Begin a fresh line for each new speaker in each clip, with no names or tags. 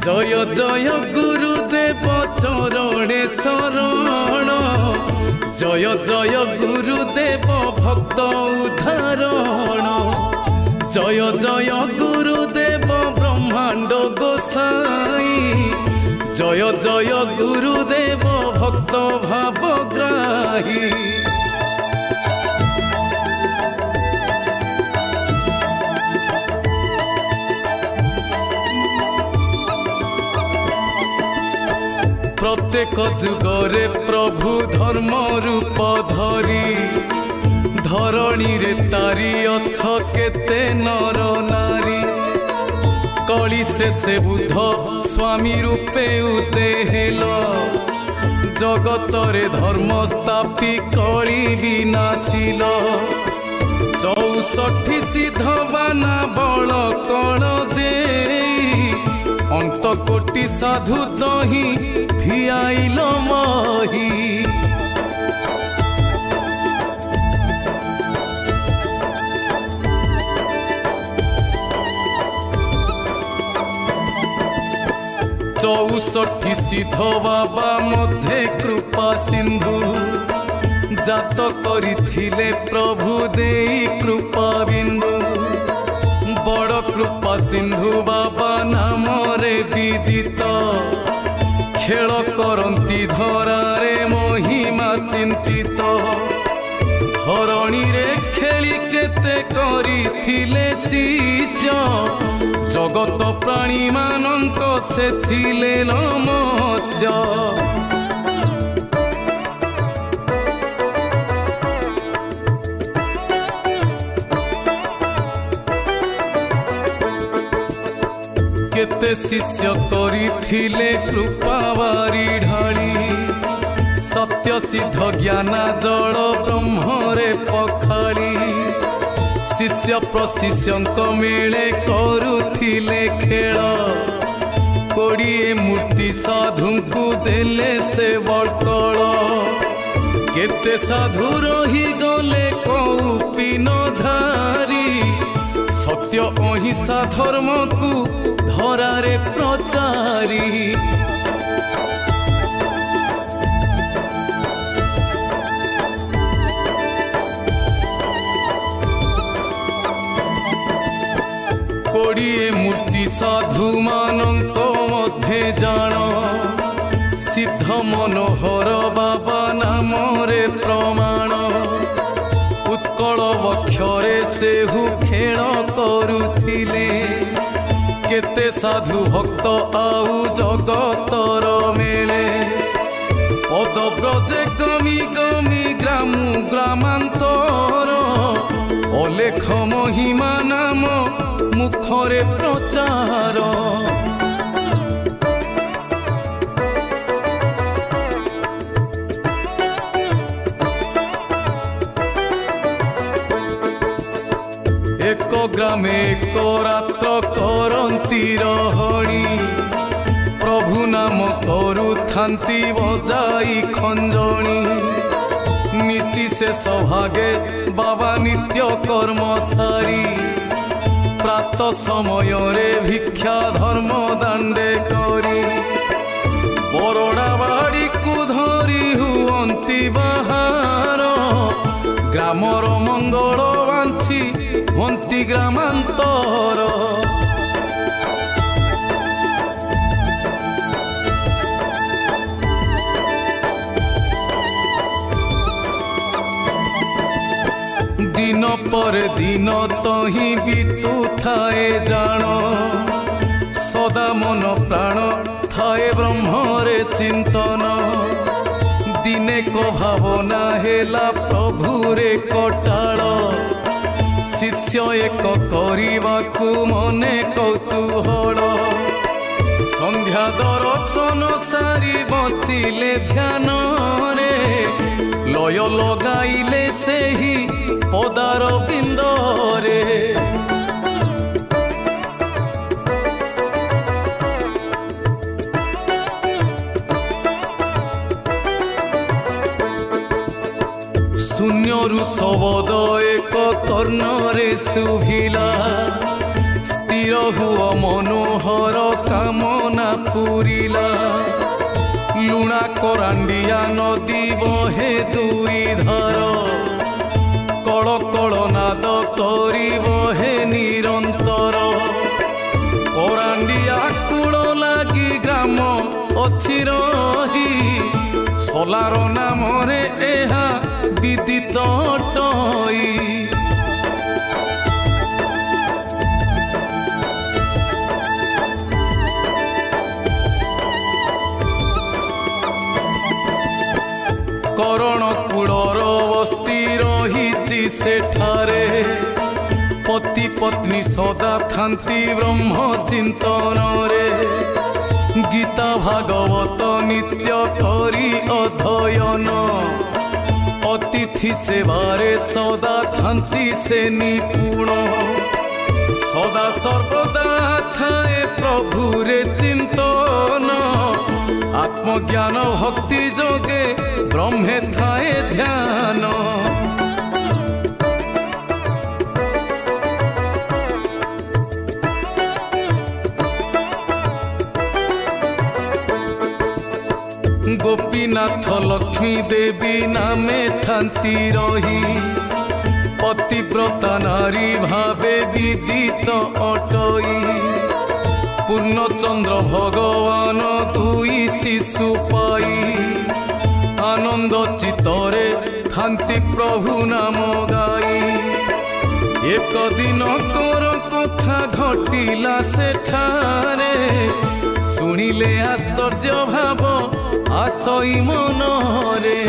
जय जय गुरुदेव चरणे शरण जय जय गुरुदेव भक्त उदाहरण जय जय गुरुदेव ब्रह्मांड गोसाई जय जय गुरुदेव भक्त भावग्राही। प्रत्येक जुगरे प्रभु धर्म रूप धरी धरणी रे तारी अछ केते नर नारी कली से बुध स्वामी रूपे उदेहेल जगत रे धर्म स्थापी कली विनाशिल 64 सिद्ध बाना बल कण दे अंत कोटि साधु दही भियाइल मही। चौसठी सिद्ध बाबा मध्य कृपा सिंधु जात करिथिले प्रभु देई कृपा बिंदु बड़ कृपा सिंधु बाबा नाम रे विदित खेल करंती धरारे महिमा चिंतित धरणी रे खेली केते करिथिले शिष्य जगत प्राणी मानंक से थिले नमस्या। केते शिष्य करिथिले कृपा बारी ढाली सत्य सिद्ध ज्ञाना जल ब्रह्मरे पखाली शिष्य प्रशिष्यंक मेले करुथिले खेल 20 मूर्ति साधुंकु देले से बटल केते साधु रही गले कौपिन धारी सत्य अहिंसा धर्म को धरारे प्रचारी। कोड़िए मूर्ति साधु मानंक मध्य जान सिद्ध मनोहर बाबा नाम रे प्रमाण उत्कल वक्षरे सेहु खेल करुथिले केते साधु भक्त आउ जगतर मेले पद ब्रजे गमी गमी ग्रामु ग्रामांतर अलेख महिमा नाम मुखरे प्रचार। एक ग्रामे एक रात्र करंती रहणी प्रभु नाम करुथांती बजाई खंजणी मिसी से सभागे बाबा नित्य कर्म सारी प्रात समय रे भिक्षा धर्म दांडे करी बरोड़ा बाड़ी को धरी हुअंती बाहार ग्रामर मंगल बांछी हंती ग्रामांतर। दिन पर दिन तही बीतु थाए जान सदा मन प्राण थाए ब्रह्मरे चिंतन दिने को भावना हेला प्रभुरे कटाल शिष्य एक करवाकू मने कौतूहल संध्या दर्शन सारी बसिले ध्यान रे लय लगाइले सेही पदार बिंदरे शून्यरु शब्द एक कर्णरे शुभिला स्थिर निरहुआ मनोहर कामना पूरिला लुणा करांडिया नदी बहे दुई धार कल कल नाद करी बहे निरंतर करांडिया कूल लगी ग्राम अच्छी रही सोलार नाम एहा विदित अटई करण कूलर बस्ती रही सेठारे पति पत्नी सदा थांती ब्रह्म चिंतन रे गीता भागवत नित्य करी अध्ययन अतिथि सेवारे सदा थांती से निपुण सदा सर्वदा थाए प्रभु रे चिंतन आत्मज्ञान भक्ति जोगे ब्रह्मे थाए ध्यान गोपीनाथ लक्ष्मी देवी नामे थांती रही पतिव्रता नारी भावे विदित अटई पूर्णचंद्र भगवान दुई शिशु पाई आनंद चित्तरे थांती प्रभु नाम गाई एक दिन कर कथा घटिला सेठारे शुणिले आश्चर्य भाव आसई मनरे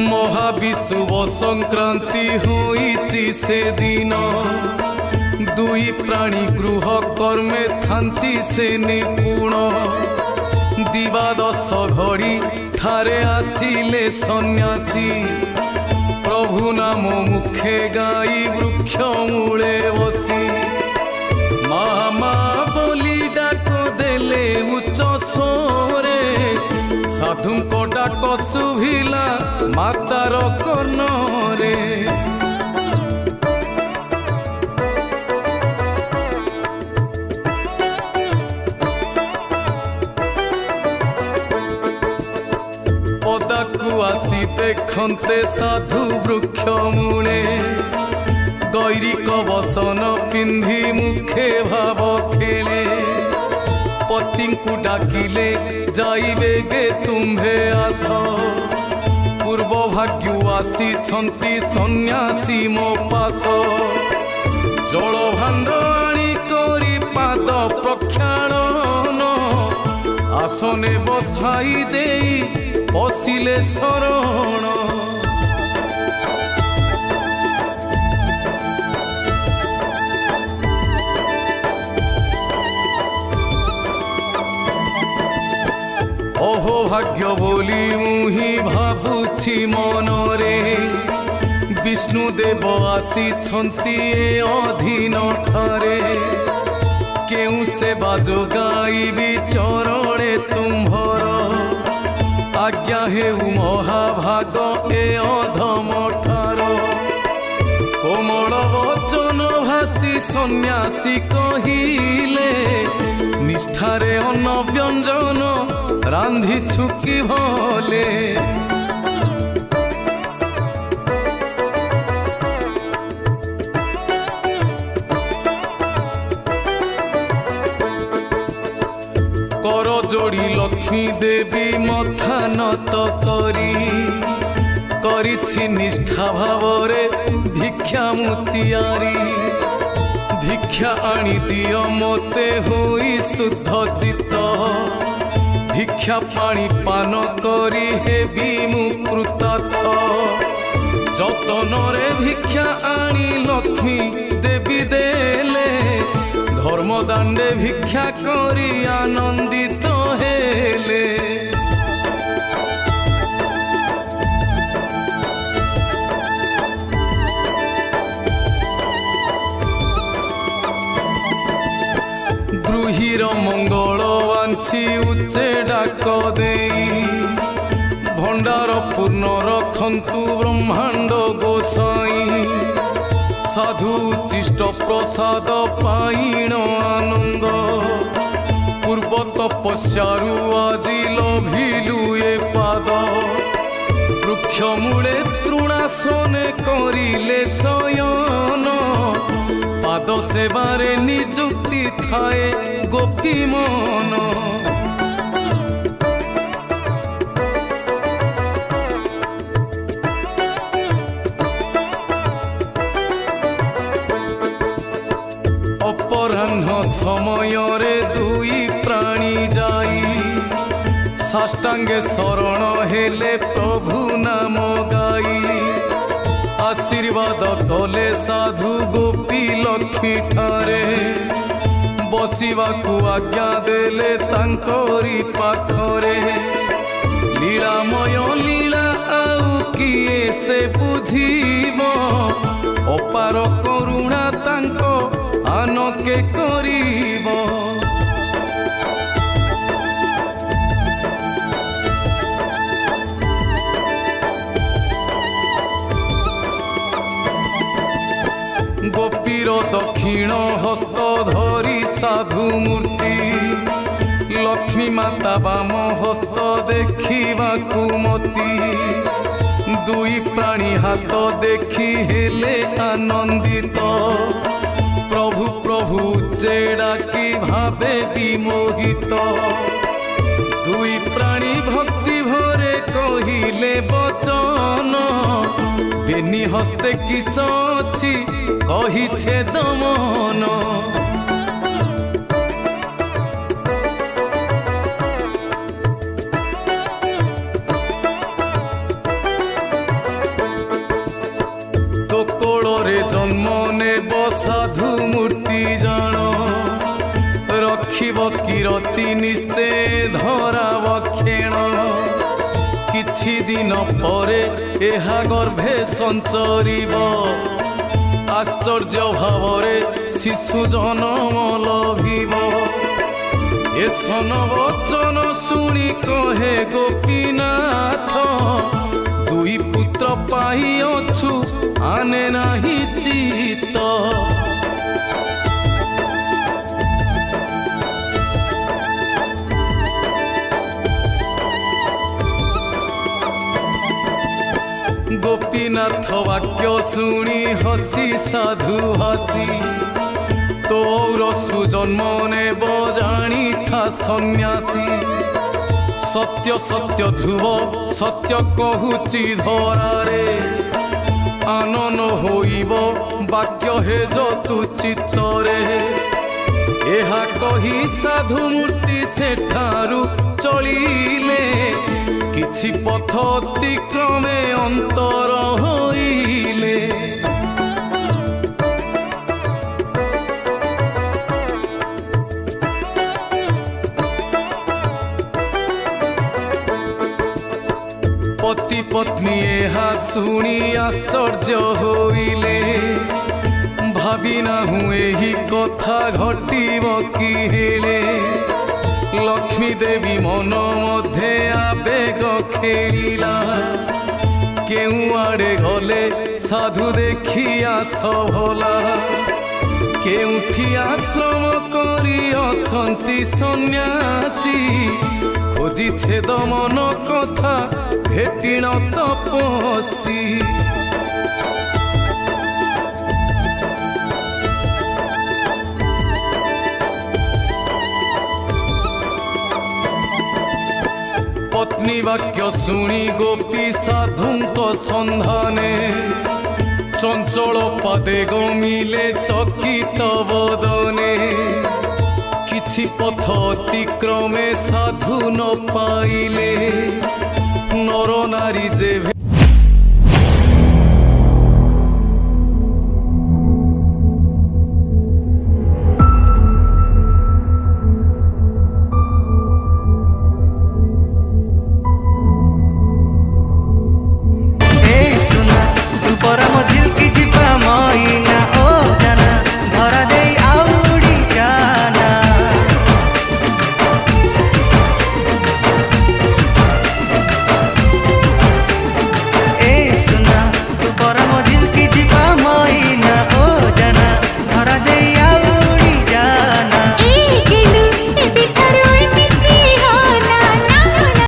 महाविषुव संक्रांति होईची से दिन दुई प्राणी गृह कर्मे थांती से निपुण दिवादश घड़ी ठारे आसिले सन्यासी प्रभु नाम मुखे गाई वृक्ष मूले बसी मामा बोली डाक देले उच्च स्वरे साधुंको डाक शुभिला मातार कर्णरे पदाकू आसी देखते साधु वृक्ष मूले गैरिक बसन पिंधि मुखे भाव खेले पति को डाकिले जाइबे गे तुम्भे आस पूर्व भाग्यु आसी छंती सन्यासी मो पास जल भांड आनी करी पाद प्रक्षालन आसने बसाई देई बसिले शरण अहो भाग्य बोली मुही भाबुछि मनरे विष्णुदेव आसी छंती अधीन ठारे केउ सेवा जोगाइबी चरणे तुम्भर आज्ञा हेउ महाभाग ए अधम ठार कोमल वचन भासी सन्यासी कहिले निष्ठारे अन्न व्यंजन रांधि छुकी भले कर जोड़ी लक्ष्मी देवी मथा नत करी निष्ठा भावरे भिक्षा मुतियारी भिक्षा आनी दियो मोते होई शुद्ध चित्त भिक्षा पानी पान करी हेबी मुकृतार्थ जतनरे भिक्षा आनी लक्ष्मी देवी देले धर्म दांडे भिक्षा करी आनंदित हेले गृहीर मंगल वांछी ଅଛି ଉଚ୍ଚେ ଡାକ ଦେଇ। ଭଣ୍ଡାର ପୂର୍ଣ୍ଣ ରଖନ୍ତୁ ବ୍ରହ୍ମାଣ୍ଡ ଗୋସାଇଁ, ସାଧୁ ଉଚ୍ଚିଷ୍ଟ ପ୍ରସାଦ ପାଇଣ ଆନନ୍ଦ। ପୂର୍ବ ତପସ୍ୟାରୁ ଆଜି ଲଭିଲୁ ଏ ପାଦ, ବୃକ୍ଷ ମୂଳେ ତୃଣାସନେ କରିଲେ ଶୟନ। ପାଦ ସେବାରେ ନିଯୁକ୍ତି ଥାଏ ଗୋପୀ ମନ। ଅପରାହ୍ନ ସମୟରେ ଦୁଇ ପ୍ରାଣୀ ଯାଇ, ସାଷ୍ଟାଙ୍ଗେ ଶରଣ ହେଲେ ପ୍ରଭୁ ନାମ ଗାଇ। ଆଶୀର୍ବାଦ କଲେ ସାଧୁ ଗୋପୀ ଲକ୍ଷ୍ମୀ ଠାରେ, ବସିବାକୁ ଆଜ୍ଞା ଦେଲେ ତାଙ୍କରି ପାଖରେ। ଲୀଳାମୟ ଲୀଳା ଆଉ କିଏ ସେ ବୁଝିବ, ଅପାର କରୁଣା ତାଙ୍କ ଆନକେ କରିବ। ଗୋପୀର ଦକ୍ଷିଣ ହସ୍ତ ଧରି ସାଧୁ ମୂର୍ତ୍ତି, ଲକ୍ଷ୍ମୀ ମାତା ବାମ ହସ୍ତ ଦେଖିବାକୁ ମତି। ଦୁଇ ପ୍ରାଣୀ ହାତ ଦେଖି ହେଲେ ଆନନ୍ଦିତ, ପ୍ରଭୁ ପ୍ରଭୁ ଉଚ୍ଚେ ଡାକି ଭାବେ ବିମୋହିତ। ଦୁଇ ପ୍ରାଣୀ ଭକ୍ତି ଭରେ କହିଲେ ବଚନ, ବେନି ହସ୍ତେ କିସ ଅଛି କହିଛେ ଦମନ। ତୋ କୋଳରେ ଜନ୍ମ ନେବ ସାଧୁ ମୂର୍ତ୍ତି ଜାଣ, ରଖିବ କିରତି ନିସ୍ତେ ଧରାବ କ୍ଷେଣ। କିଛି ଦିନ ପରେ ଏହା ଗର୍ଭେ ସଞ୍ଚରିବ, ଆଶ୍ଚର୍ଯ୍ୟ ଭାବରେ ଶିଶୁ ଜନମ ଲଭିବ। ଏ ସନ ବଚନ ଶୁଣି କହେ ଗୋପୀନାଥ, ଦୁଇ ପୁତ୍ର ପାଇଅଛୁ ଆନେ ନାହିଁ ଚିତ। ଗୋପୀନାଥ ବାକ୍ୟ ଶୁଣି ହସି ସାଧୁ ହସି, ତୋର ସୁଜନ୍ମ ନେବ ଜାଣିଥା ସନ୍ନ୍ୟାସୀ। ସତ୍ୟ ସତ୍ୟ ଧ୍ରୁବ ସତ୍ୟ କହୁଛି ଧରାରେ, ଆନନ ହୋଇବ ବାକ୍ୟ ହେ ଯତୁ ଚିତ୍ତରେ। ଏହା କହି ସାଧୁ ମୂର୍ତ୍ତି ସେଠାରୁ ଚଳିଲେ, କିଛି ପଥ ଅତିକ୍ରମେ ଅନ୍ତର ହୋଇଲେ। ପତି ପତ୍ନୀ ଏହା ଶୁଣି ଆଶ୍ଚର୍ଯ୍ୟ ହୋଇଲେ, ଭାବି ନାହୁଁ ଏହି କଥା ଘଟିବ କି ହେଲେ। ଲକ୍ଷ୍ମୀ ଦେବୀ ମନ ମଧ୍ୟରେ ଆବେଗ ଖେଳିଲା, କେଉଁ ଆଡ଼େ ଗଲେ ସାଧୁ ଦେଖି ଆସ ଭଲା। କେଉଁଠି ଆଶ୍ରମ କରି ଅଛନ୍ତି ସନ୍ନ୍ୟାସୀ, ଖୋଜି ଛେଦ ମନ କଥା ଭେଟିଣ ତପସ୍ୱୀ। ପତ୍ନୀ ବାକ୍ୟ ଶୁଣି ଗୋପୀ ସାଧୁଙ୍କ ସନ୍ଧାନେ, ଚଞ୍ଚଳ ପାଦେ ଗମିଲେ ଚକିତ ବଦନେ। କିଛି ପଥ ଅତିକ୍ରମେ ସାଧୁ ନ ପାଇଲେ, ନର ନାରୀ ଯେ